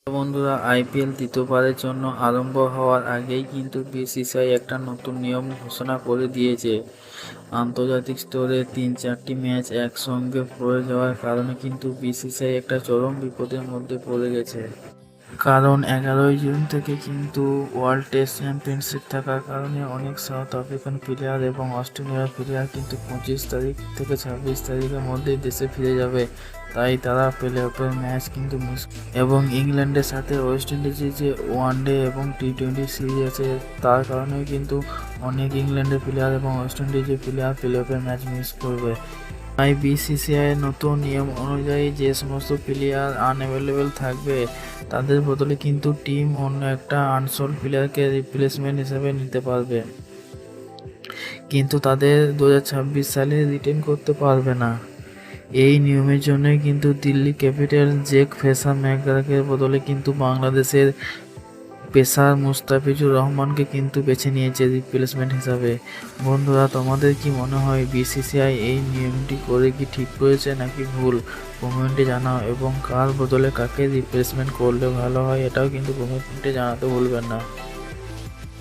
তো বন্ধুরা, আইপিএল তৃতীয়বারের জন্য আরম্ভ হওয়ার আগেই কিন্তু বিসিসিআই একটা নতুন নিয়ম ঘোষণা করে দিয়েছে। আন্তর্জাতিক স্তরে 3-4টি ম্যাচ একসঙ্গে পড়ে যাওয়ার কারণে কিন্তু বিসিসিআই একটা চরম বিপদের মধ্যে পড়ে গেছে। কারণ 11ই জুন থেকে কিন্তু ওয়ার্ল্ড টেস্ট চ্যাম্পিয়নশিপ থাকার কারণে অনেক সাউথ আফ্রিকান প্লেয়ার এবং অস্ট্রেলিয়ার প্লেয়ার কিন্তু 25 তারিখ থেকে 26 তারিখের মধ্যে দেশে ফিরে যাবে। তাই তারা প্লে অফের ম্যাচ কিন্তু মিস। এবং ইংল্যান্ডের সাথে ওয়েস্ট ইন্ডিজের যে ওয়ানডে এবং টি-20 সিরিজ আছে, তার কারণে কিন্তু অনেক ইংল্যান্ডের প্লেয়ার এবং ওয়েস্ট ইন্ডিজের প্লেয়ার প্লে অফের ম্যাচ মিস করবে। তাই বিসিসিআইয়ের নতুন নিয়ম অনুযায়ী যে সমস্ত প্লেয়ার আনঅ্যাভেলেবেল থাকবে তাদের বদলে কিন্তু টিম অন্য একটা আনসোল্ড প্লেয়ারকে রিপ্লেসমেন্ট হিসেবে নিতে পারবে, কিন্তু তাদের 2026 সালে রিটেন করতে পারবে না। এই নিয়মের জন্যই কিন্তু দিল্লি ক্যাপিটালস জেক ফ্রেশার ম্যাকগ্রাথের বদলে কিন্তু বাংলাদেশের পেসার মুস্তাফিজুর রহমানকে কিন্তু বেছে নিয়েছে রিপ্লেসমেন্ট হিসাবে। বন্ধুরা, তোমাদের কি মনে হয় বিসিসিআই এই নিয়মটি করে কি ঠিক করেছে নাকি ভুল? কমেন্টে জানাও, এবং কার বদলে কাকে রিপ্লেসমেন্ট করলে ভালো হয় এটাও কিন্তু কমেন্টে জানাতে ভুলবেন না।